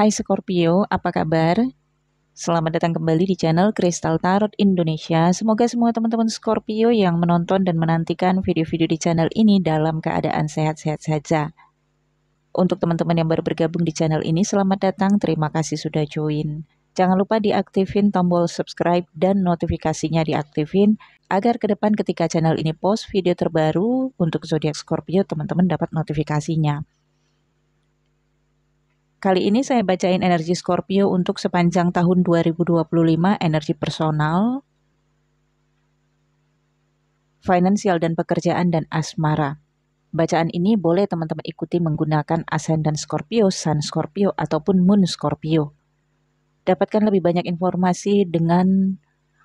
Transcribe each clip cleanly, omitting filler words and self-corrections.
Hai Scorpio, apa kabar? Selamat datang kembali di channel Kristal Tarot Indonesia. Semoga semua teman-teman Scorpio yang menonton dan menantikan video-video di channel ini dalam keadaan sehat-sehat saja. Untuk teman-teman yang baru bergabung di channel ini, selamat datang, terima kasih sudah join. Jangan lupa diaktifin tombol subscribe dan notifikasinya diaktifin agar ke depan ketika channel ini post video terbaru untuk zodiak Scorpio, teman-teman dapat notifikasinya. Kali ini saya bacain energi Scorpio untuk sepanjang tahun 2025, energi personal, finansial dan pekerjaan, dan asmara. Bacaan ini boleh teman-teman ikuti menggunakan ascendant Scorpio, Sun Scorpio, ataupun Moon Scorpio. Dapatkan lebih banyak informasi dengan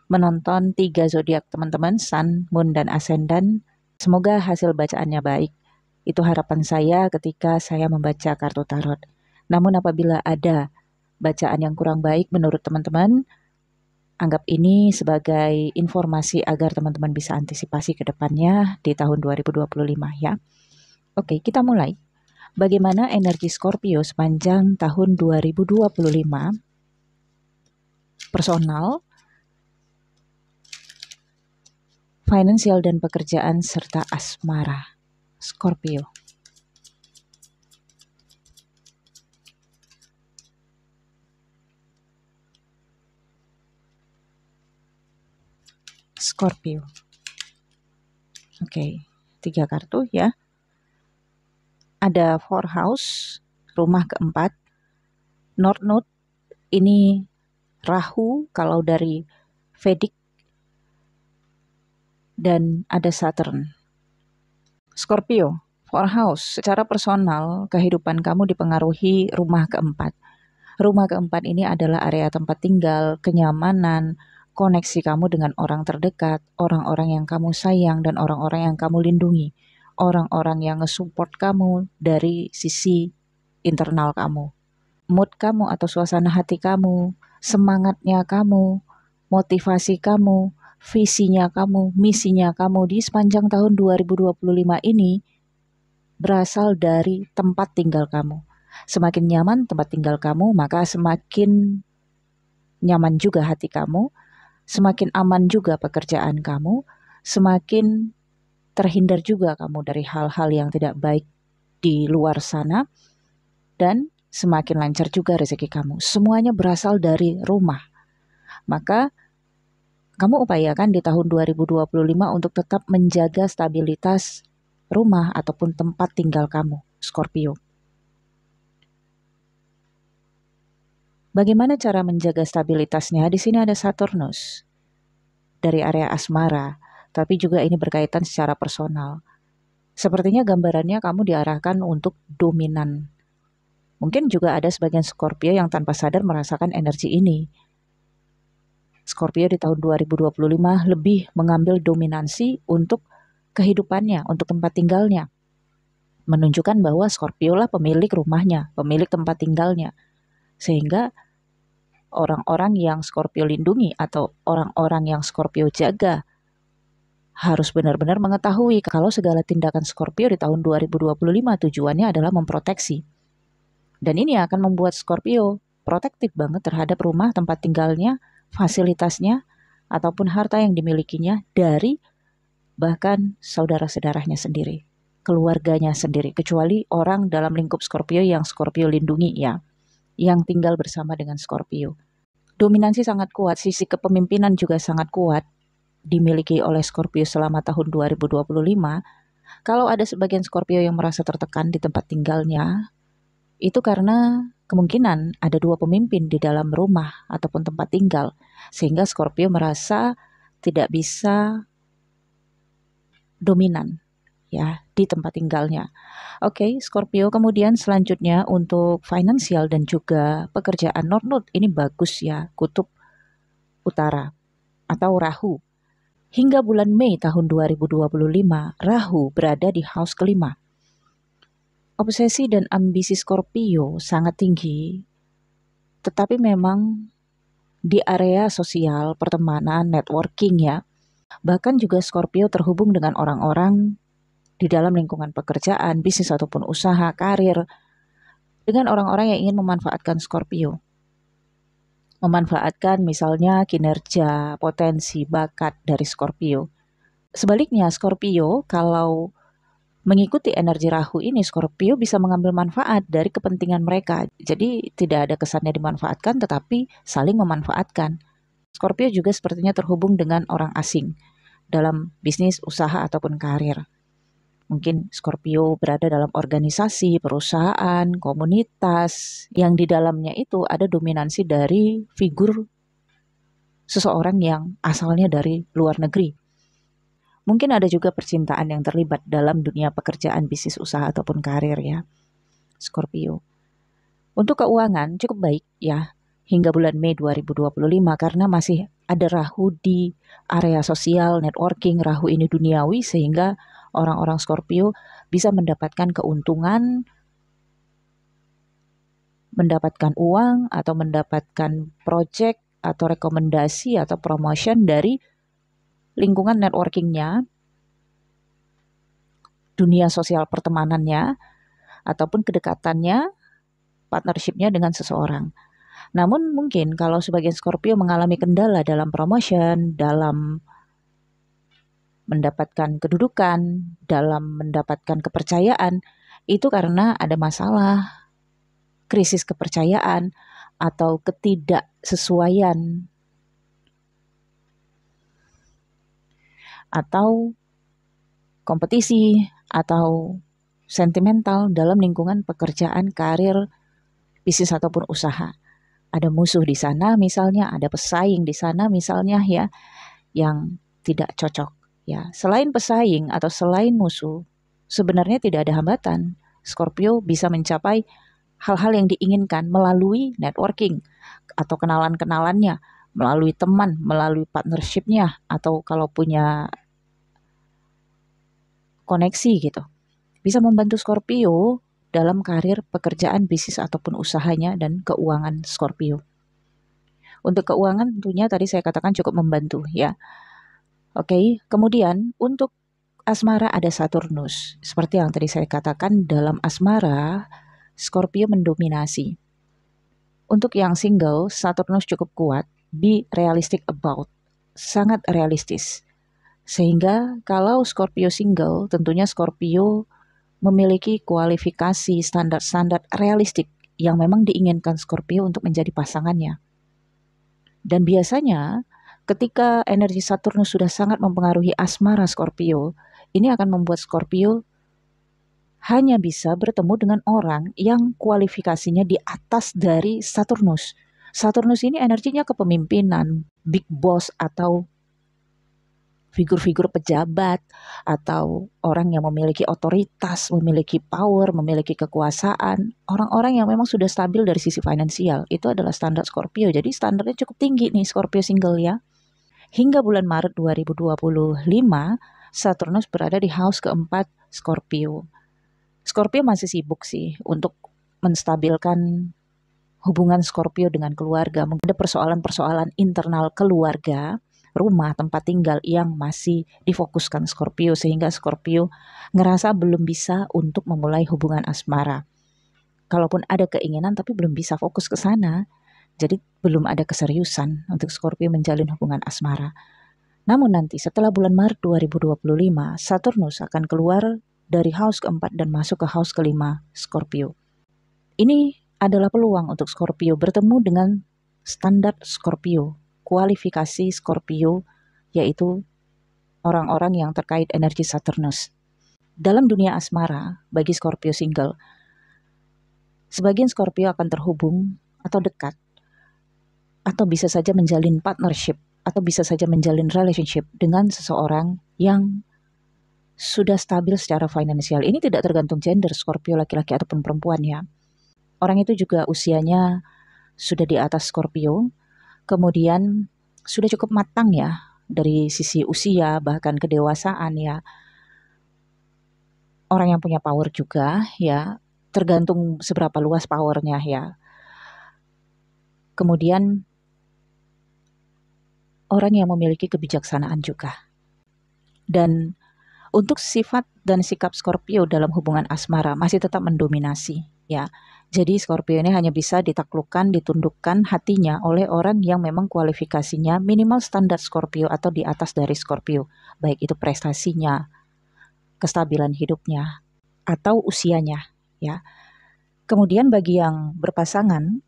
menonton 3 zodiak teman-teman, Sun, Moon, dan Ascendant. Semoga hasil bacaannya baik. Itu harapan saya ketika saya membaca kartu tarot. Namun apabila ada bacaan yang kurang baik menurut teman-teman, anggap ini sebagai informasi agar teman-teman bisa antisipasi ke depannya di tahun 2025 ya. Oke, kita mulai. Bagaimana energi Scorpio sepanjang tahun 2025? Personal, finansial dan pekerjaan, serta asmara. Scorpio. Scorpio. Oke, 3 kartu ya. Ada 4 house, rumah keempat. North Node, ini Rahu kalau dari Vedic. Dan ada Saturn. Scorpio, 4 house, secara personal, kehidupan kamu dipengaruhi rumah keempat. Rumah keempat ini adalah area tempat tinggal, kenyamanan, koneksi kamu dengan orang terdekat, orang-orang yang kamu sayang, dan orang-orang yang kamu lindungi. Orang-orang yang nge-support kamu dari sisi internal kamu. Mood kamu atau suasana hati kamu, semangatnya kamu, motivasi kamu, visinya kamu, misinya kamu di sepanjang tahun 2025 ini berasal dari tempat tinggal kamu. Semakin nyaman tempat tinggal kamu, maka semakin nyaman juga hati kamu, semakin aman juga pekerjaan kamu, semakin terhindar juga kamu dari hal-hal yang tidak baik di luar sana, dan semakin lancar juga rezeki kamu. Semuanya berasal dari rumah. Maka kamu upayakan di tahun 2025 untuk tetap menjaga stabilitas rumah ataupun tempat tinggal kamu, Scorpio. Bagaimana cara menjaga stabilitasnya? Di sini ada Saturnus dari area asmara, tapi juga ini berkaitan secara personal. Sepertinya gambarannya kamu diarahkan untuk dominan. Mungkin juga ada sebagian Scorpio yang tanpa sadar merasakan energi ini. Scorpio di tahun 2025 lebih mengambil dominansi untuk kehidupannya, untuk tempat tinggalnya. Menunjukkan bahwa Scorpio lah pemilik rumahnya, pemilik tempat tinggalnya. Sehingga orang-orang yang Scorpio lindungi atau orang-orang yang Scorpio jaga harus benar-benar mengetahui kalau segala tindakan Scorpio di tahun 2025 tujuannya adalah memproteksi. Dan ini akan membuat Scorpio protektif banget terhadap rumah, tempat tinggalnya, fasilitasnya, ataupun harta yang dimilikinya dari bahkan saudara-saudaranya sendiri, keluarganya sendiri, kecuali orang dalam lingkup Scorpio yang Scorpio lindungi ya, yang tinggal bersama dengan Scorpio. Dominansi sangat kuat, sisi kepemimpinan juga sangat kuat dimiliki oleh Scorpio selama tahun 2025. Kalau ada sebagian Scorpio yang merasa tertekan di tempat tinggalnya, itu karena kemungkinan ada 2 pemimpin di dalam rumah ataupun tempat tinggal, sehingga Scorpio merasa tidak bisa dominan ya di tempat tinggalnya. Oke, Scorpio, kemudian selanjutnya untuk finansial dan juga pekerjaan North Node ini bagus ya, kutub utara atau Rahu. Hingga bulan Mei tahun 2025, Rahu berada di house kelima. Obsesi dan ambisi Scorpio sangat tinggi, tetapi memang di area sosial, pertemanan, networking ya. Bahkan juga Scorpio terhubung dengan orang-orang di dalam lingkungan pekerjaan, bisnis ataupun usaha, karir, dengan orang-orang yang ingin memanfaatkan Scorpio. Memanfaatkan misalnya kinerja, potensi, bakat dari Scorpio. Sebaliknya, Scorpio kalau mengikuti energi Rahu ini, Scorpio bisa mengambil manfaat dari kepentingan mereka. Jadi tidak ada kesannya dimanfaatkan, tetapi saling memanfaatkan. Scorpio juga sepertinya terhubung dengan orang asing dalam bisnis, usaha, ataupun karir. Mungkin Scorpio berada dalam organisasi, perusahaan, komunitas, yang di dalamnya itu ada dominansi dari figur seseorang yang asalnya dari luar negeri. Mungkin ada juga percintaan yang terlibat dalam dunia pekerjaan, bisnis, usaha, ataupun karir ya, Scorpio. Untuk keuangan cukup baik ya, hingga bulan Mei 2025 karena masih ada Rahu di area sosial, networking, Rahu ini duniawi sehingga orang-orang Scorpio bisa mendapatkan keuntungan, mendapatkan uang atau mendapatkan project atau rekomendasi atau promotion dari lingkungan networkingnya, dunia sosial pertemanannya, ataupun kedekatannya, partnershipnya dengan seseorang. Namun mungkin kalau sebagian Scorpio mengalami kendala dalam promotion, dalam mendapatkan kedudukan, dalam mendapatkan kepercayaan, itu karena ada masalah, krisis kepercayaan, atau ketidaksesuaian, atau kompetisi, atau sentimental dalam lingkungan pekerjaan, karir, bisnis ataupun usaha. Ada musuh di sana misalnya, ada pesaing di sana misalnya ya, yang tidak cocok. Ya, selain pesaing atau selain musuh, sebenarnya tidak ada hambatan. Scorpio bisa mencapai hal-hal yang diinginkan melalui networking atau kenalan-kenalannya, melalui teman, melalui partnershipnya, atau kalau punya koneksi gitu. Bisa membantu Scorpio dalam karir, pekerjaan, bisnis ataupun usahanya dan keuangan Scorpio. Untuk keuangan tentunya tadi saya katakan cukup membantu ya. Oke, kemudian untuk asmara ada Saturnus. Seperti yang tadi saya katakan, dalam asmara Scorpio mendominasi. Untuk yang single, Saturnus cukup kuat di realistic about, sangat realistis. Sehingga kalau Scorpio single, tentunya Scorpio memiliki kualifikasi standar-standar realistik yang memang diinginkan Scorpio untuk menjadi pasangannya. Dan biasanya ketika energi Saturnus sudah sangat mempengaruhi asmara Scorpio, ini akan membuat Scorpio hanya bisa bertemu dengan orang yang kualifikasinya di atas dari Saturnus. Saturnus ini energinya kepemimpinan, big boss atau figur-figur pejabat atau orang yang memiliki otoritas, memiliki power, memiliki kekuasaan, orang-orang yang memang sudah stabil dari sisi finansial. Itu adalah standar Scorpio. Jadi standarnya cukup tinggi nih Scorpio single ya. Hingga bulan Maret 2025, Saturnus berada di house keempat Scorpio. Scorpio masih sibuk sih untuk menstabilkan hubungan Scorpio dengan keluarga. Mungkin ada persoalan-persoalan internal keluarga, rumah, tempat tinggal yang masih difokuskan Scorpio sehingga Scorpio ngerasa belum bisa untuk memulai hubungan asmara. Kalaupun ada keinginan tapi belum bisa fokus ke sana. Jadi belum ada keseriusan untuk Scorpio menjalin hubungan asmara. Namun nanti setelah bulan Maret 2025, Saturnus akan keluar dari house keempat dan masuk ke house kelima Scorpio. Ini adalah peluang untuk Scorpio bertemu dengan standar Scorpio, kualifikasi Scorpio, yaitu orang-orang yang terkait energi Saturnus. Dalam dunia asmara, bagi Scorpio single, sebagian Scorpio akan terhubung atau dekat, atau bisa saja menjalin partnership, atau bisa saja menjalin relationship dengan seseorang yang sudah stabil secara finansial. Ini tidak tergantung gender, Scorpio laki-laki ataupun perempuan ya. Orang itu juga usianya sudah di atas Scorpio, kemudian sudah cukup matang ya dari sisi usia bahkan kedewasaan ya. Orang yang punya power juga ya, tergantung seberapa luas powernya ya. Kemudian orang yang memiliki kebijaksanaan juga. Dan untuk sifat dan sikap Scorpio dalam hubungan asmara masih tetap mendominasi. ya. Jadi Scorpio ini hanya bisa ditaklukkan, ditundukkan hatinya oleh orang yang memang kualifikasinya minimal standar Scorpio atau di atas dari Scorpio, baik itu prestasinya, kestabilan hidupnya, atau usianya, ya. Kemudian bagi yang berpasangan,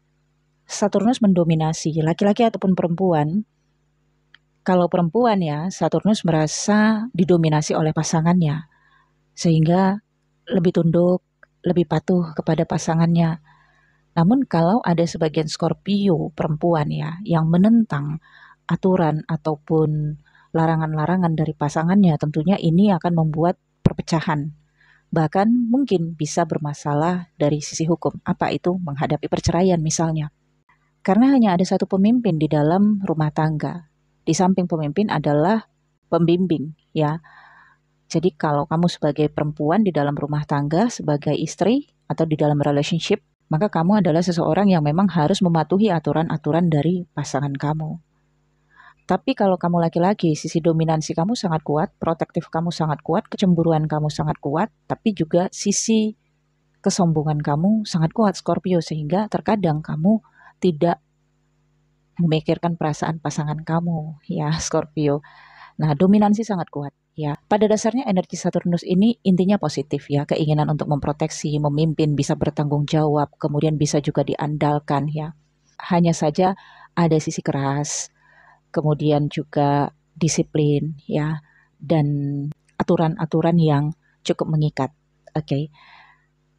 Saturnus mendominasi laki-laki ataupun perempuan. Kalau perempuan ya, Saturnus merasa didominasi oleh pasangannya, sehingga lebih tunduk, lebih patuh kepada pasangannya. Namun kalau ada sebagian Scorpio perempuan ya, yang menentang aturan ataupun larangan-larangan dari pasangannya, tentunya ini akan membuat perpecahan. Bahkan mungkin bisa bermasalah dari sisi hukum. Apa itu? Menghadapi perceraian misalnya. Karena hanya ada satu pemimpin di dalam rumah tangga. Di samping pemimpin adalah pembimbing, ya. Jadi kalau kamu sebagai perempuan di dalam rumah tangga, sebagai istri, atau di dalam relationship, maka kamu adalah seseorang yang memang harus mematuhi aturan-aturan dari pasangan kamu. Tapi kalau kamu laki-laki, sisi dominansi kamu sangat kuat, protektif kamu sangat kuat, kecemburuan kamu sangat kuat, tapi juga sisi kesombongan kamu sangat kuat, Scorpio, sehingga terkadang kamu tidak memikirkan perasaan pasangan kamu, ya, Scorpio. Nah, dominansi sangat kuat, ya. Pada dasarnya energi Saturnus ini intinya positif, ya, keinginan untuk memproteksi, memimpin, bisa bertanggung jawab, kemudian bisa juga diandalkan, ya. Hanya saja ada sisi keras, kemudian juga disiplin, ya, dan aturan-aturan yang cukup mengikat. Oke,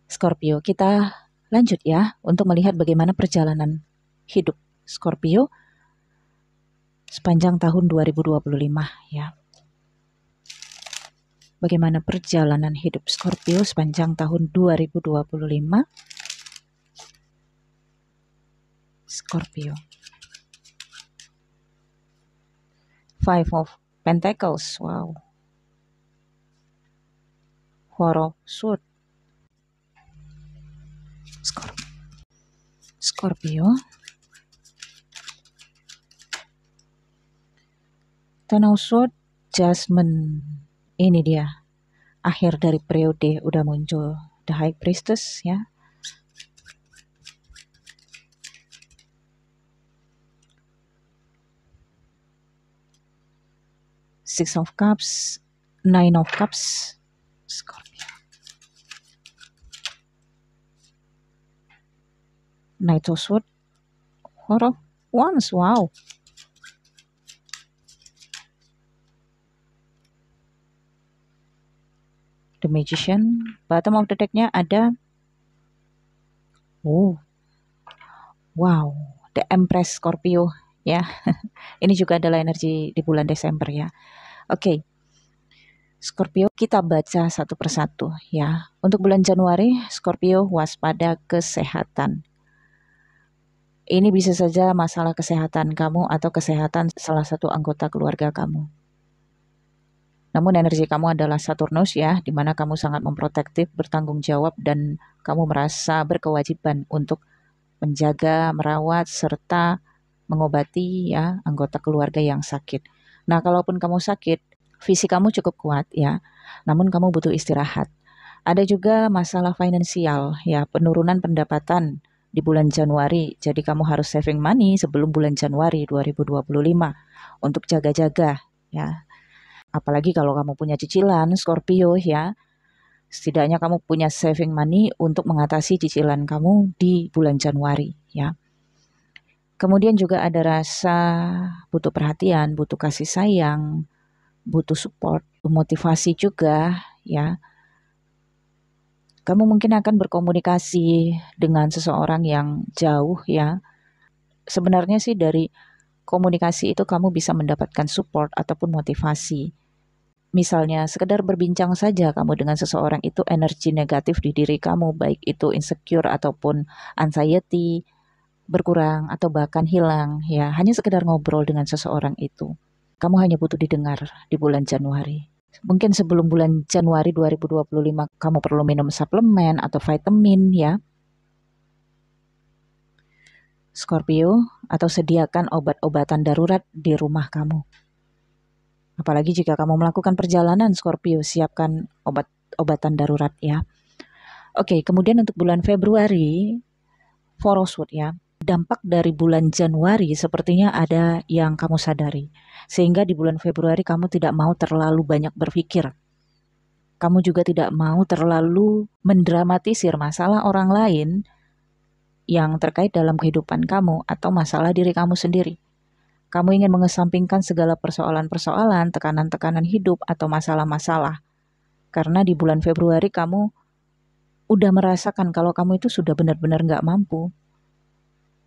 Scorpio, kita lanjut ya untuk melihat bagaimana perjalanan hidup Scorpio sepanjang tahun 2025 ya. Bagaimana perjalanan hidup Scorpio sepanjang tahun 2025? Scorpio. Five of Pentacles. Wow. Four of Swords. Scorpio. Ten of Swords, Judgment. Ini dia. Akhir dari periode udah muncul. The High Priestess ya. Six of Cups, Nine of Cups, Scorpio. Knight of Swords, Four of Wands, wow. The Magician, bottom of the deck-nya ada, oh, wow, The Empress Scorpio ya. Ini juga adalah energi di bulan Desember ya. Oke. Scorpio, kita baca satu persatu ya. Untuk bulan Januari, Scorpio waspada kesehatan. Ini bisa saja masalah kesehatan kamu atau kesehatan salah satu anggota keluarga kamu. Namun energi kamu adalah Saturnus ya, di mana kamu sangat memprotektif, bertanggung jawab, dan kamu merasa berkewajiban untuk menjaga, merawat, serta mengobati ya anggota keluarga yang sakit. Nah, kalaupun kamu sakit, fisik kamu cukup kuat ya, namun kamu butuh istirahat. Ada juga masalah finansial ya, penurunan pendapatan di bulan Januari. Jadi kamu harus saving money sebelum bulan Januari 2025 untuk jaga-jaga ya. Apalagi kalau kamu punya cicilan Scorpio ya, setidaknya kamu punya saving money untuk mengatasi cicilan kamu di bulan Januari ya. Kemudian juga ada rasa butuh perhatian, butuh kasih sayang, butuh support, motivasi juga ya. Kamu mungkin akan berkomunikasi dengan seseorang yang jauh ya. Sebenarnya sih dari komunikasi itu kamu bisa mendapatkan support ataupun motivasi. Misalnya sekedar berbincang saja kamu dengan seseorang, itu energi negatif di diri kamu, baik itu insecure ataupun anxiety, berkurang atau bahkan hilang ya. Hanya sekedar ngobrol dengan seseorang itu. Kamu hanya butuh didengar di bulan Januari. Mungkin sebelum bulan Januari 2025 kamu perlu minum suplemen atau vitamin ya. Scorpio, atau sediakan obat-obatan darurat di rumah kamu. Apalagi jika kamu melakukan perjalanan Scorpio, siapkan obat-obatan darurat ya. Oke, kemudian untuk bulan Februari, Foroswood ya. Dampak dari bulan Januari sepertinya ada yang kamu sadari. Sehingga di bulan Februari kamu tidak mau terlalu banyak berpikir. Kamu juga tidak mau terlalu mendramatisir masalah orang lain yang terkait dalam kehidupan kamu atau masalah diri kamu sendiri. Kamu ingin mengesampingkan segala persoalan-persoalan, tekanan-tekanan hidup atau masalah-masalah. Karena di bulan Februari kamu udah merasakan kalau kamu itu sudah benar-benar nggak mampu.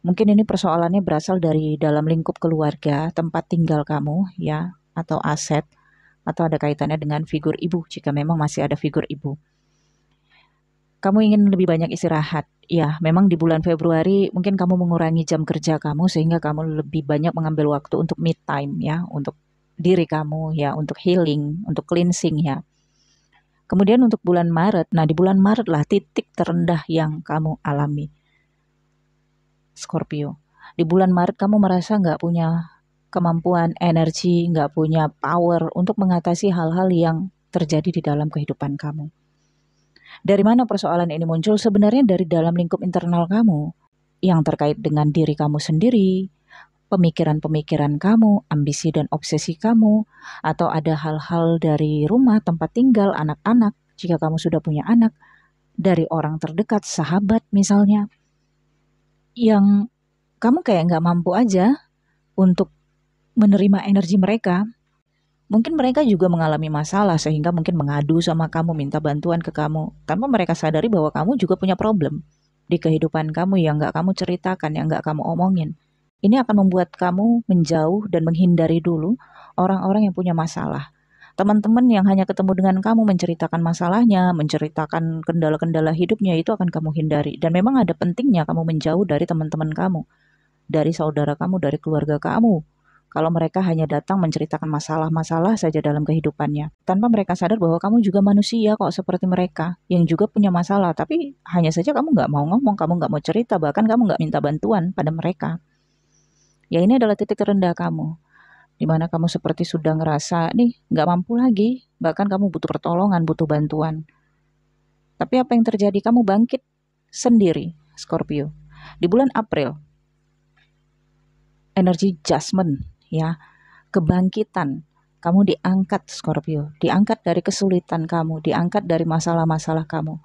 Mungkin ini persoalannya berasal dari dalam lingkup keluarga, tempat tinggal kamu ya, atau aset, atau ada kaitannya dengan figur ibu jika memang masih ada figur ibu. Kamu ingin lebih banyak istirahat. Ya, memang di bulan Februari mungkin kamu mengurangi jam kerja kamu sehingga kamu lebih banyak mengambil waktu untuk me time ya, untuk diri kamu ya, untuk healing, untuk cleansing ya. Kemudian untuk bulan Maret, nah di bulan Maret lah titik terendah yang kamu alami. Scorpio. Di bulan Maret kamu merasa nggak punya kemampuan, energi, nggak punya power untuk mengatasi hal-hal yang terjadi di dalam kehidupan kamu. Dari mana persoalan ini muncul? Sebenarnya dari dalam lingkup internal kamu yang terkait dengan diri kamu sendiri, pemikiran-pemikiran kamu, ambisi dan obsesi kamu, atau ada hal-hal dari rumah, tempat tinggal, anak-anak, jika kamu sudah punya anak, dari orang terdekat, sahabat misalnya, yang kamu kayak nggak mampu aja untuk menerima energi mereka. Mungkin mereka juga mengalami masalah sehingga mungkin mengadu sama kamu, minta bantuan ke kamu, tanpa mereka sadari bahwa kamu juga punya problem di kehidupan kamu yang nggak kamu ceritakan, yang nggak kamu omongin. Ini akan membuat kamu menjauh dan menghindari dulu orang-orang yang punya masalah. Teman-teman yang hanya ketemu dengan kamu menceritakan masalahnya, menceritakan kendala-kendala hidupnya itu akan kamu hindari. Dan memang ada pentingnya kamu menjauh dari teman-teman kamu, dari saudara kamu, dari keluarga kamu. Kalau mereka hanya datang menceritakan masalah-masalah saja dalam kehidupannya, tanpa mereka sadar bahwa kamu juga manusia kok seperti mereka, yang juga punya masalah, tapi hanya saja kamu nggak mau ngomong, kamu nggak mau cerita, bahkan kamu nggak minta bantuan pada mereka. Ya ini adalah titik terendah kamu, di mana kamu seperti sudah ngerasa, nih nggak mampu lagi, bahkan kamu butuh pertolongan, butuh bantuan. Tapi apa yang terjadi? Kamu bangkit sendiri, Scorpio. Di bulan April, energi judgment, ya, kebangkitan. Kamu diangkat Scorpio, diangkat dari kesulitan kamu, diangkat dari masalah-masalah kamu.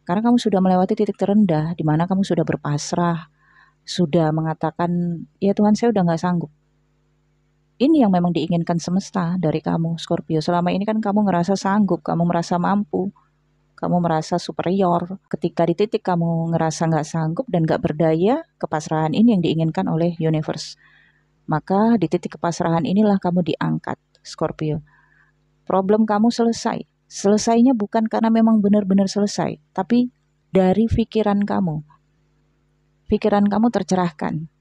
Karena kamu sudah melewati titik terendah, di mana kamu sudah berpasrah, sudah mengatakan, ya Tuhan saya udah gak sanggup. Ini yang memang diinginkan semesta dari kamu Scorpio. Selama ini kan kamu ngerasa sanggup, kamu merasa mampu, kamu merasa superior. Ketika di titik kamu ngerasa gak sanggup dan gak berdaya, kepasrahan ini yang diinginkan oleh universe. Maka di titik kepasrahan inilah kamu diangkat, Scorpio. Problem kamu selesai. Selesainya bukan karena memang benar-benar selesai, tapi dari pikiran kamu. Pikiran kamu tercerahkan.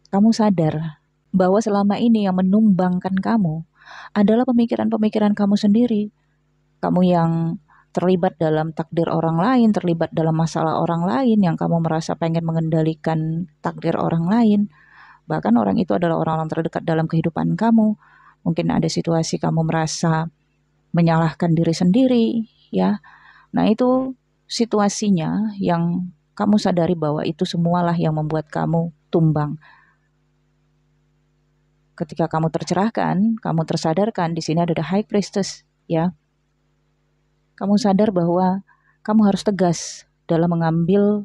Kamu sadar bahwa selama ini yang menumbangkan kamu adalah pemikiran-pemikiran kamu sendiri. Kamu yang terlibat dalam takdir orang lain, terlibat dalam masalah orang lain, yang kamu merasa pengen mengendalikan takdir orang lain. Bahkan orang itu adalah orang-orang terdekat dalam kehidupan kamu. Mungkin ada situasi kamu merasa menyalahkan diri sendiri, ya. Nah, itu situasinya yang kamu sadari bahwa itu semualah yang membuat kamu tumbang. Ketika kamu tercerahkan, kamu tersadarkan, di sini ada the High Priestess, ya. Kamu sadar bahwa kamu harus tegas dalam mengambil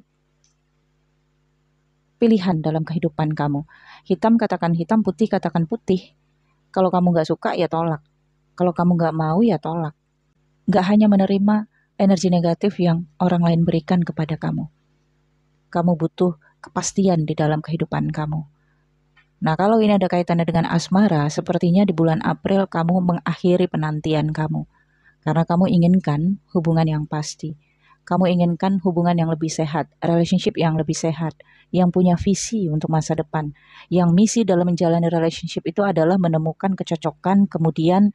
pilihan dalam kehidupan kamu. Hitam katakan hitam, putih katakan putih. Kalau kamu gak suka ya tolak. Kalau kamu gak mau ya tolak. Gak hanya menerima energi negatif yang orang lain berikan kepada kamu. Kamu butuh kepastian di dalam kehidupan kamu. Nah, kalau ini ada kaitannya dengan asmara, sepertinya di bulan April kamu mengakhiri penantian kamu. Karena kamu inginkan hubungan yang pasti. Kamu inginkan hubungan yang lebih sehat, relationship yang lebih sehat, yang punya visi untuk masa depan. Yang misi dalam menjalani relationship itu adalah menemukan kecocokan, kemudian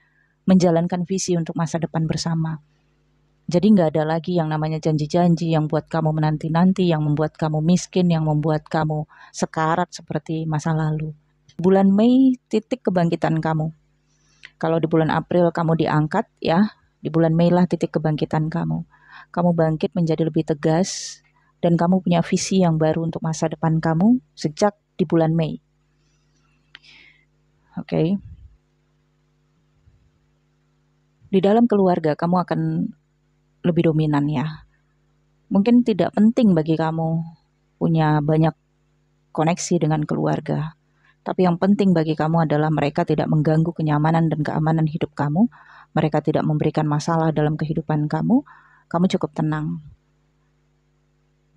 menjalankan visi untuk masa depan bersama. Jadi nggak ada lagi yang namanya janji-janji yang buat kamu menanti-nanti, yang membuat kamu miskin, yang membuat kamu sekarat seperti masa lalu. Bulan Mei titik kebangkitan kamu. Kalau di bulan April kamu diangkat ya, Di bulan Mei lah titik kebangkitan kamu. Kamu bangkit menjadi lebih tegas dan kamu punya visi yang baru untuk masa depan kamu sejak di bulan Mei. Oke. Di dalam keluarga kamu akan lebih dominan ya. Mungkin tidak penting bagi kamu punya banyak koneksi dengan keluarga. Tapi yang penting bagi kamu adalah mereka tidak mengganggu kenyamanan dan keamanan hidup kamu. Mereka tidak memberikan masalah dalam kehidupan kamu. Kamu cukup tenang.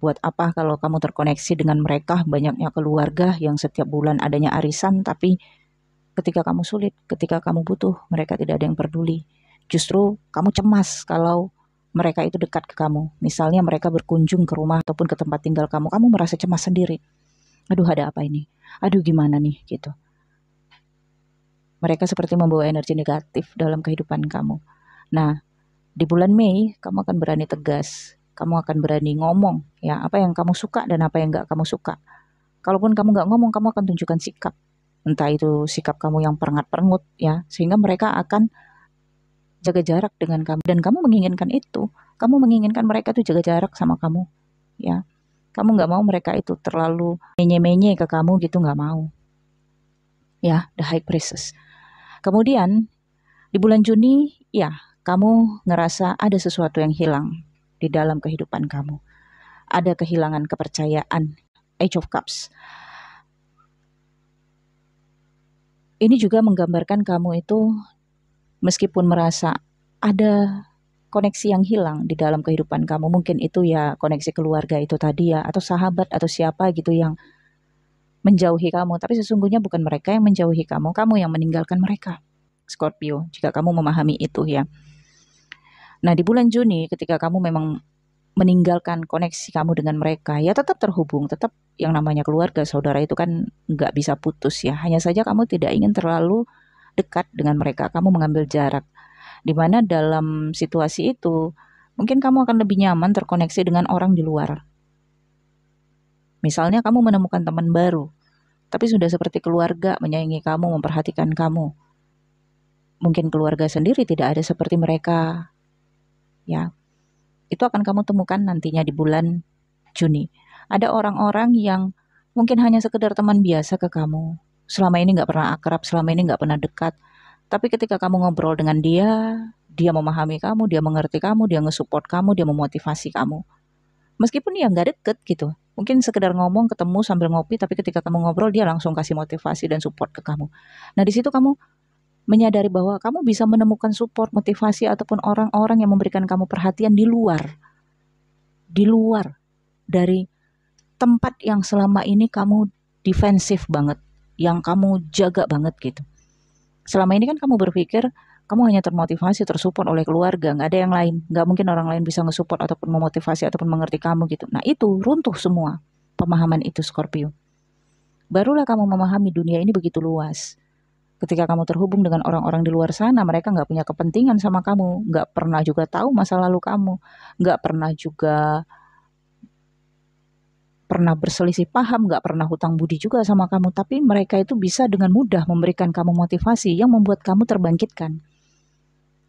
Buat apa kalau kamu terkoneksi dengan mereka, banyaknya keluarga yang setiap bulan adanya arisan, tapi ketika kamu sulit, ketika kamu butuh, mereka tidak ada yang peduli. Justru kamu cemas kalau mereka itu dekat ke kamu. Misalnya mereka berkunjung ke rumah ataupun ke tempat tinggal kamu merasa cemas sendiri. Aduh, ada apa ini? Aduh, gimana nih gitu. Mereka seperti membawa energi negatif dalam kehidupan kamu. Nah, di bulan Mei kamu akan berani tegas. Kamu akan berani ngomong ya apa yang kamu suka dan apa yang nggak kamu suka. Kalaupun kamu nggak ngomong, kamu akan tunjukkan sikap. Entah itu sikap kamu yang perengat-perengut ya, sehingga mereka akan jaga jarak dengan kamu dan kamu menginginkan itu. Kamu menginginkan mereka tuh jaga jarak sama kamu ya. Kamu nggak mau mereka itu terlalu menye-menye ke kamu gitu, nggak mau ya. The High Priestess. Kemudian di bulan Juni ya, kamu ngerasa ada sesuatu yang hilang di dalam kehidupan kamu. Ada kehilangan kepercayaan. Age of Cups. Ini juga menggambarkan kamu itu meskipun merasa ada koneksi yang hilang di dalam kehidupan kamu, mungkin itu ya koneksi keluarga itu tadi ya, atau sahabat atau siapa gitu yang menjauhi kamu, tapi sesungguhnya bukan mereka yang menjauhi kamu yang meninggalkan mereka. Scorpio, jika kamu memahami itu ya. Nah, di bulan Juni ketika kamu memang meninggalkan koneksi kamu dengan mereka, ya tetap terhubung, tetap yang namanya keluarga, saudara itu kan nggak bisa putus ya. Hanya saja kamu tidak ingin terlalu dekat dengan mereka, kamu mengambil jarak. Dimana dalam situasi itu, mungkin kamu akan lebih nyaman terkoneksi dengan orang di luar. Misalnya kamu menemukan teman baru, tapi sudah seperti keluarga, menyayangi kamu, memperhatikan kamu. Mungkin keluarga sendiri tidak ada seperti mereka, ya. Itu akan kamu temukan nantinya di bulan Juni. Ada orang-orang yang mungkin hanya sekedar teman biasa ke kamu. Selama ini nggak pernah akrab, selama ini nggak pernah dekat. Tapi ketika kamu ngobrol dengan dia memahami kamu, dia mengerti kamu, dia nge-support kamu, dia memotivasi kamu. Meskipun dia nggak deket gitu. Mungkin sekedar ngomong, ketemu sambil ngopi, tapi ketika kamu ngobrol, dia langsung kasih motivasi dan support ke kamu. Nah, di situ kamu menyadari bahwa kamu bisa menemukan support, motivasi, ataupun orang-orang yang memberikan kamu perhatian di luar dari tempat yang selama ini kamu defensif banget, yang kamu jaga banget gitu. Selama ini kan kamu berpikir kamu hanya termotivasi, tersupport oleh keluarga, nggak ada yang lain, nggak mungkin orang lain bisa nge-support ataupun memotivasi ataupun mengerti kamu gitu. Nah itu runtuh semua pemahaman itu, Scorpio. Barulah kamu memahami dunia ini begitu luas. Ketika kamu terhubung dengan orang-orang di luar sana, mereka nggak punya kepentingan sama kamu, nggak pernah juga tahu masa lalu kamu, nggak pernah juga berselisih paham, nggak pernah hutang budi juga sama kamu, tapi mereka itu bisa dengan mudah memberikan kamu motivasi yang membuat kamu terbangkitkan,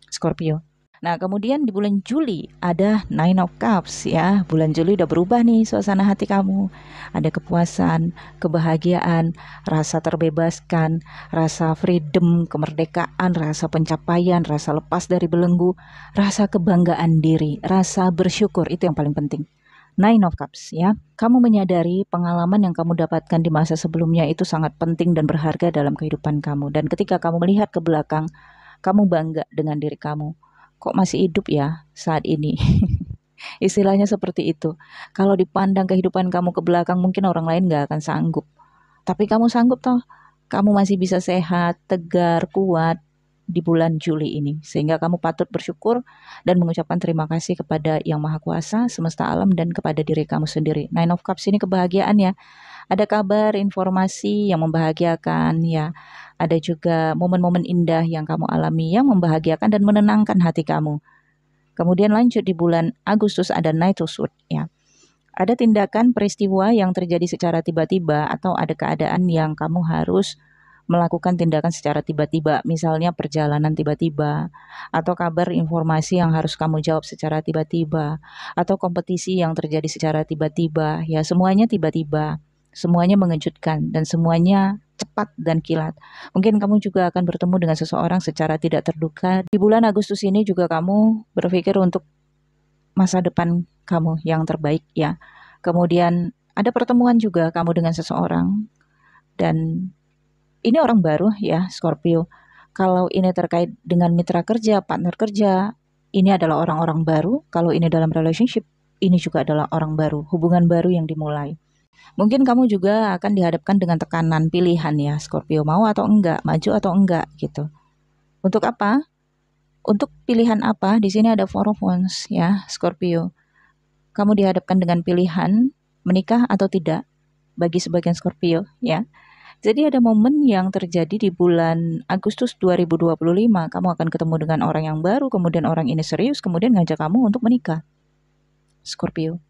Scorpio. Nah, kemudian di bulan Juli ada Nine of Cups ya. Bulan Juli udah berubah nih suasana hati kamu. Ada kepuasan, kebahagiaan, rasa terbebaskan, rasa freedom, kemerdekaan, rasa pencapaian, rasa lepas dari belenggu, rasa kebanggaan diri, rasa bersyukur, itu yang paling penting. Nine of Cups ya. Kamu menyadari pengalaman yang kamu dapatkan di masa sebelumnya itu sangat penting dan berharga dalam kehidupan kamu. Dan ketika kamu melihat ke belakang, kamu bangga dengan diri kamu. Kok masih hidup ya saat ini? Istilahnya seperti itu. Kalau dipandang kehidupan kamu ke belakang, mungkin orang lain gak akan sanggup. Tapi kamu sanggup toh. Kamu masih bisa sehat, tegar, kuat di bulan Juli ini. Sehingga kamu patut bersyukur dan mengucapkan terima kasih kepada Yang Maha Kuasa, semesta alam, dan kepada diri kamu sendiri. Nine of Cups ini kebahagiaan ya. Ada kabar, informasi yang membahagiakan ya. Ada juga momen-momen indah yang kamu alami yang membahagiakan dan menenangkan hati kamu. Kemudian lanjut di bulan Agustus ada Knight of Swords ya. Ada tindakan peristiwa yang terjadi secara tiba-tiba atau ada keadaan yang kamu harus melakukan tindakan secara tiba-tiba, misalnya perjalanan tiba-tiba, atau kabar informasi yang harus kamu jawab secara tiba-tiba, atau kompetisi yang terjadi secara tiba-tiba, ya semuanya tiba-tiba, semuanya mengejutkan, dan semuanya cepat dan kilat. Mungkin kamu juga akan bertemu dengan seseorang secara tidak terduga. Di bulan Agustus ini juga kamu berpikir untuk masa depan kamu yang terbaik ya. Kemudian ada pertemuan juga kamu dengan seseorang, dan ini orang baru ya, Scorpio. Kalau ini terkait dengan mitra kerja, partner kerja, ini adalah orang-orang baru. Kalau ini dalam relationship, ini juga adalah orang baru, hubungan baru yang dimulai. Mungkin kamu juga akan dihadapkan dengan tekanan pilihan ya, Scorpio, mau atau enggak, maju atau enggak gitu. Untuk apa? Untuk pilihan apa? Di sini ada Four of Wands ya, Scorpio. Kamu dihadapkan dengan pilihan menikah atau tidak bagi sebagian Scorpio ya. Jadi ada momen yang terjadi di bulan Agustus 2025, kamu akan ketemu dengan orang yang baru, kemudian orang ini serius, kemudian ngajak kamu untuk menikah, Scorpio.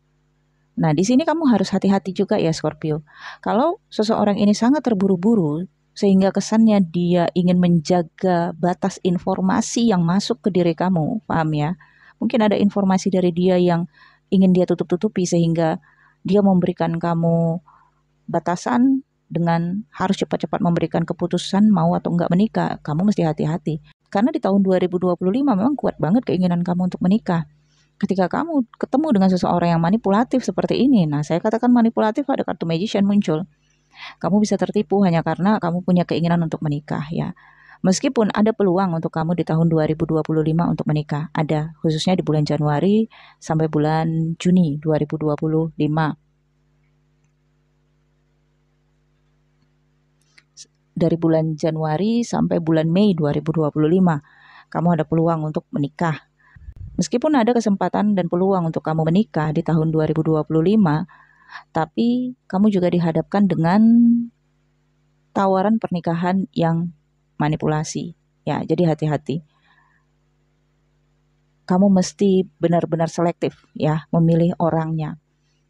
Nah, di sini kamu harus hati-hati juga ya, Scorpio. Kalau seseorang ini sangat terburu-buru, sehingga kesannya dia ingin menjaga batas informasi yang masuk ke diri kamu, paham ya? Mungkin ada informasi dari dia yang ingin dia tutup-tutupi, sehingga dia memberikan kamu batasan dengan harus cepat-cepat memberikan keputusan mau atau enggak menikah. Kamu mesti hati-hati. Karena di tahun 2025 memang kuat banget keinginan kamu untuk menikah. Ketika kamu ketemu dengan seseorang yang manipulatif seperti ini, nah saya katakan manipulatif, ada kartu magician muncul. Kamu bisa tertipu hanya karena kamu punya keinginan untuk menikah ya. Meskipun ada peluang untuk kamu di tahun 2025 untuk menikah, ada, khususnya di bulan Januari sampai bulan Juni 2025. Dari bulan Januari sampai bulan Mei 2025, kamu ada peluang untuk menikah. Meskipun ada kesempatan dan peluang untuk kamu menikah di tahun 2025, tapi kamu juga dihadapkan dengan tawaran pernikahan yang manipulasi. Ya, jadi hati-hati. Kamu mesti benar-benar selektif ya, memilih orangnya.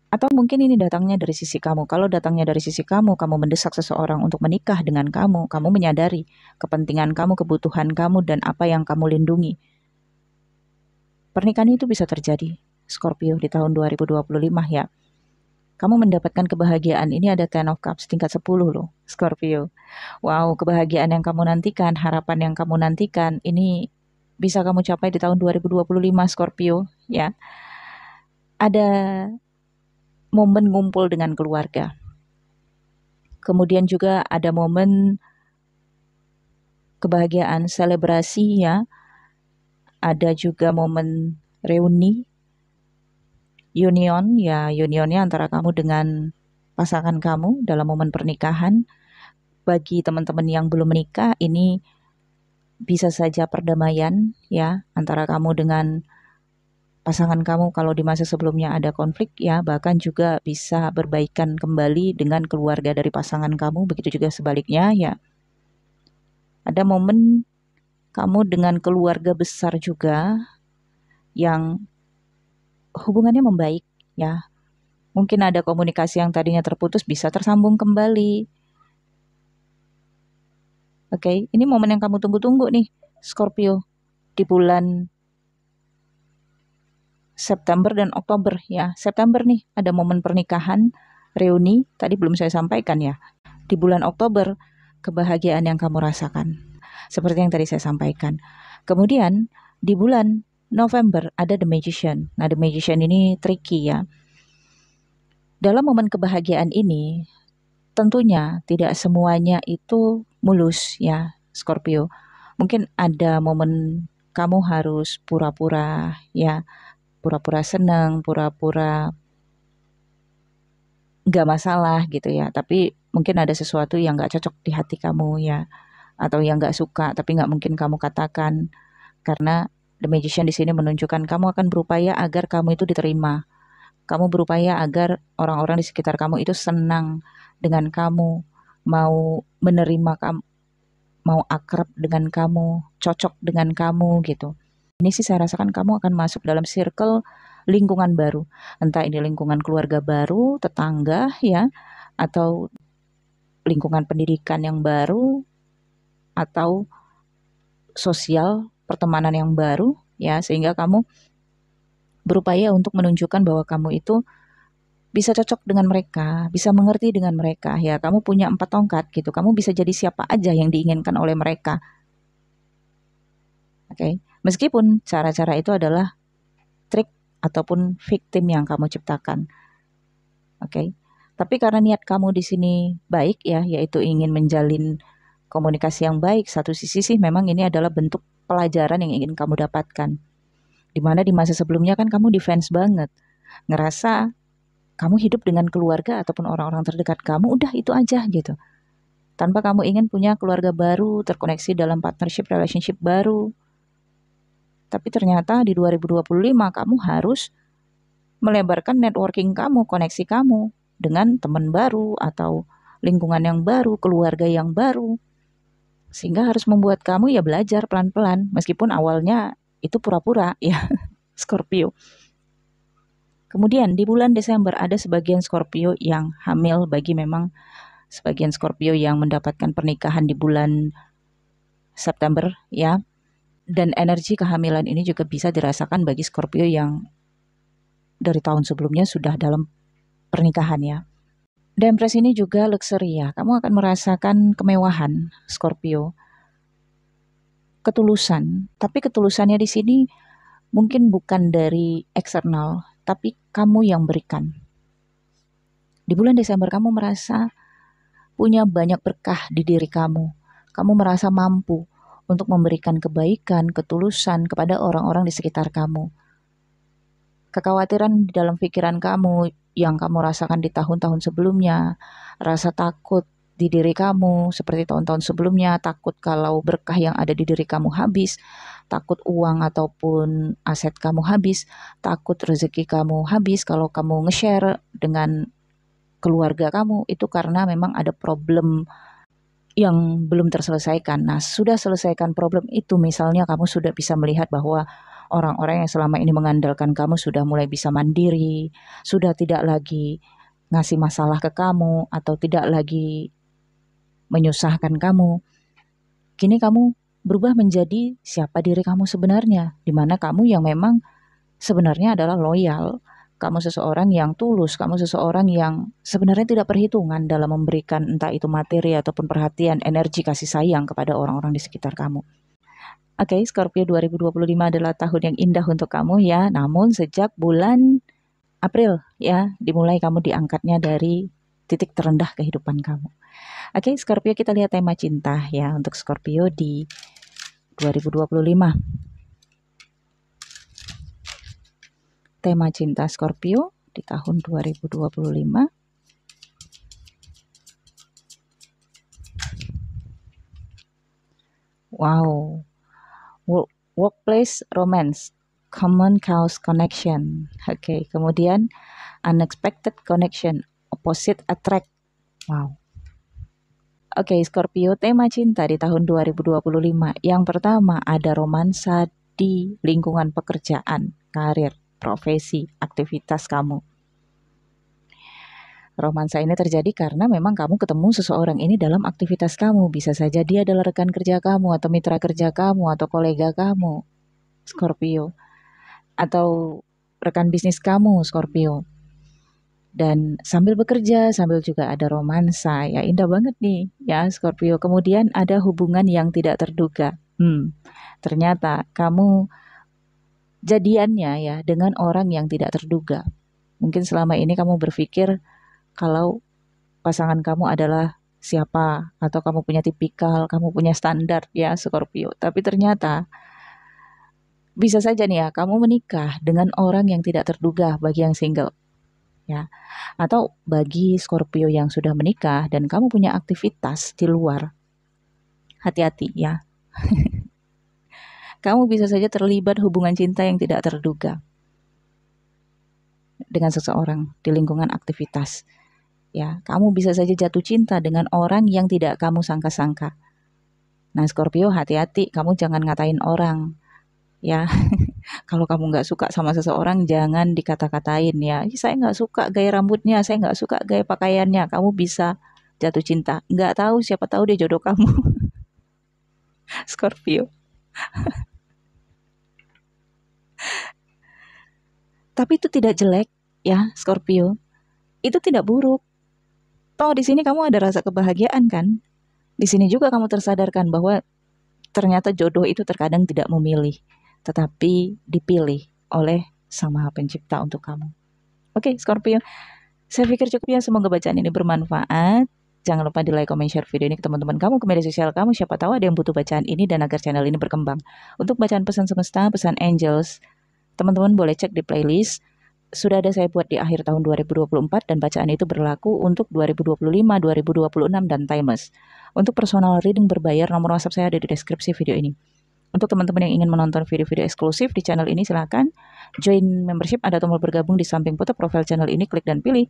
Atau mungkin ini datangnya dari sisi kamu. Kalau datangnya dari sisi kamu, kamu mendesak seseorang untuk menikah dengan kamu menyadari kepentingan kamu, kebutuhan kamu, dan apa yang kamu lindungi. Pernikahan itu bisa terjadi, Scorpio, di tahun 2025 ya. Kamu mendapatkan kebahagiaan, ini ada Ten of Cups tingkat 10 loh, Scorpio. Wow, kebahagiaan yang kamu nantikan, harapan yang kamu nantikan, ini bisa kamu capai di tahun 2025, Scorpio ya. Ada momen ngumpul dengan keluarga. Kemudian juga ada momen kebahagiaan, selebrasi ya. Ada juga momen reuni, union ya, unionnya antara kamu dengan pasangan kamu dalam momen pernikahan. Bagi teman-teman yang belum menikah, ini bisa saja perdamaian ya antara kamu dengan pasangan kamu. Kalau di masa sebelumnya ada konflik ya, bahkan juga bisa berbaikan kembali dengan keluarga dari pasangan kamu, begitu juga sebaliknya ya. Ada momen kamu dengan keluarga besar juga yang hubungannya membaik ya. Mungkin ada komunikasi yang tadinya terputus bisa tersambung kembali. Oke, ini momen yang kamu tunggu-tunggu nih, Scorpio, di bulan September dan Oktober ya. September nih ada momen pernikahan, reuni, tadi belum saya sampaikan ya. Di bulan Oktober, kebahagiaan yang kamu rasakan, seperti yang tadi saya sampaikan. Kemudian di bulan November ada The Magician. Nah, The Magician ini tricky ya. Dalam momen kebahagiaan ini, tentunya tidak semuanya itu mulus ya, Scorpio. Mungkin ada momen kamu harus pura-pura ya, pura-pura senang, pura-pura nggak masalah gitu ya. Tapi mungkin ada sesuatu yang nggak cocok di hati kamu ya, atau yang nggak suka tapi nggak mungkin kamu katakan. Karena The Magician di sini menunjukkan kamu akan berupaya agar kamu itu diterima. Kamu berupaya agar orang-orang di sekitar kamu itu senang dengan kamu, mau menerima kamu, mau akrab dengan kamu, cocok dengan kamu gitu. Ini sih saya rasakan kamu akan masuk dalam circle lingkungan baru. Entah ini lingkungan keluarga baru, tetangga ya, atau lingkungan pendidikan yang baru, atau sosial pertemanan yang baru, ya, sehingga kamu berupaya untuk menunjukkan bahwa kamu itu bisa cocok dengan mereka, bisa mengerti dengan mereka. Ya, kamu punya 4 tongkat gitu. Kamu bisa jadi siapa aja yang diinginkan oleh mereka. Oke. Meskipun cara-cara itu adalah trik ataupun victim yang kamu ciptakan. Oke. Tapi karena niat kamu di sini baik ya, yaitu ingin menjalin komunikasi yang baik, satu sisi sih memang ini adalah bentuk pelajaran yang ingin kamu dapatkan. Dimana di masa sebelumnya kan kamu defense banget. Ngerasa kamu hidup dengan keluarga ataupun orang-orang terdekat kamu, udah itu aja gitu. Tanpa kamu ingin punya keluarga baru, terkoneksi dalam partnership, relationship baru. Tapi ternyata di 2025 kamu harus melebarkan networking kamu, koneksi kamu dengan teman baru atau lingkungan yang baru, keluarga yang baru. Sehingga harus membuat kamu ya belajar pelan-pelan, meskipun awalnya itu pura-pura ya, Scorpio. Kemudian di bulan Desember ada sebagian Scorpio yang hamil bagi memang sebagian Scorpio yang mendapatkan pernikahan di bulan September ya. Dan energi kehamilan ini juga bisa dirasakan bagi Scorpio yang dari tahun sebelumnya sudah dalam pernikahan ya. Dempres ini juga luxury ya. Kamu akan merasakan kemewahan Scorpio. Ketulusan, tapi ketulusannya di sini mungkin bukan dari eksternal, tapi kamu yang berikan. Di bulan Desember kamu merasa punya banyak berkah di diri kamu. Kamu merasa mampu untuk memberikan kebaikan, ketulusan kepada orang-orang di sekitar kamu. Kekhawatiran di dalam pikiran kamu yang kamu rasakan di tahun-tahun sebelumnya, rasa takut di diri kamu seperti tahun-tahun sebelumnya, takut kalau berkah yang ada di diri kamu habis, takut uang ataupun aset kamu habis, takut rezeki kamu habis kalau kamu nge-share dengan keluarga kamu, itu karena memang ada problem yang belum terselesaikan. Nah, sudah selesaikan problem itu, misalnya kamu sudah bisa melihat bahwa orang-orang yang selama ini mengandalkan kamu sudah mulai bisa mandiri, sudah tidak lagi ngasih masalah ke kamu, atau tidak lagi menyusahkan kamu. Kini kamu berubah menjadi siapa diri kamu sebenarnya, di mana kamu yang memang sebenarnya adalah loyal. Kamu seseorang yang tulus, kamu seseorang yang sebenarnya tidak perhitungan dalam memberikan entah itu materi ataupun perhatian, energi, kasih sayang kepada orang-orang di sekitar kamu. Oke, Scorpio 2025 adalah tahun yang indah untuk kamu ya. Namun sejak bulan April ya, dimulai kamu diangkatnya dari titik terendah kehidupan kamu. Oke, Scorpio, kita lihat tema cinta ya untuk Scorpio di 2025. Tema cinta Scorpio di tahun 2025. Wow. Workplace romance, common cause connection. Oke, kemudian unexpected connection, opposite attract. Wow. Oke, Scorpio, tema cinta di tahun 2025. Yang pertama ada romansa di lingkungan pekerjaan, karir, profesi, aktivitas kamu. Romansa ini terjadi karena memang kamu ketemu seseorang ini dalam aktivitas kamu. Bisa saja dia adalah rekan kerja kamu, atau mitra kerja kamu, atau kolega kamu, Scorpio. Atau rekan bisnis kamu, Scorpio. Dan sambil bekerja, sambil juga ada romansa. Ya, indah banget nih ya, Scorpio. Kemudian ada hubungan yang tidak terduga. Ternyata kamu jadiannya ya dengan orang yang tidak terduga. Mungkin selama ini kamu berpikir kalau pasangan kamu adalah siapa, atau kamu punya tipikal, kamu punya standar ya, Scorpio. Tapi ternyata bisa saja nih ya, kamu menikah dengan orang yang tidak terduga bagi yang single ya. Atau bagi Scorpio yang sudah menikah dan kamu punya aktivitas di luar, hati-hati ya. Kamu bisa saja terlibat hubungan cinta yang tidak terduga dengan seseorang di lingkungan aktivitas. Ya, kamu bisa saja jatuh cinta dengan orang yang tidak kamu sangka-sangka. Nah, Scorpio, hati-hati, kamu jangan ngatain orang. Ya, kalau kamu nggak suka sama seseorang, jangan dikata-katain ya. Saya nggak suka gaya rambutnya, saya nggak suka gaya pakaiannya. Kamu bisa jatuh cinta. Nggak tahu, siapa tahu dia jodoh kamu. Scorpio. Tapi itu tidak jelek ya, Scorpio. Itu tidak buruk. Toh di sini kamu ada rasa kebahagiaan kan? Di sini juga kamu tersadarkan bahwa ternyata jodoh itu terkadang tidak memilih, tetapi dipilih oleh Sang Maha Pencipta untuk kamu. Oke, Scorpio. Saya pikir cukup ya, semoga bacaan ini bermanfaat. Jangan lupa di like, comment, share video ini ke teman-teman kamu, ke media sosial kamu. Siapa tahu ada yang butuh bacaan ini dan agar channel ini berkembang. Untuk bacaan pesan semesta, pesan angels, teman-teman boleh cek di playlist. Sudah ada saya buat di akhir tahun 2024 dan bacaan itu berlaku untuk 2025, 2026, dan timeless. Untuk personal reading berbayar, nomor WhatsApp saya ada di deskripsi video ini. Untuk teman-teman yang ingin menonton video-video eksklusif di channel ini, silakan join membership, ada tombol bergabung di samping foto profil channel ini, klik dan pilih.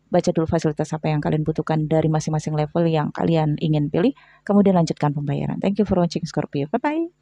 Baca dulu fasilitas apa yang kalian butuhkan dari masing-masing level yang kalian ingin pilih, kemudian lanjutkan pembayaran. Thank you for watching, Scorpio. Bye-bye.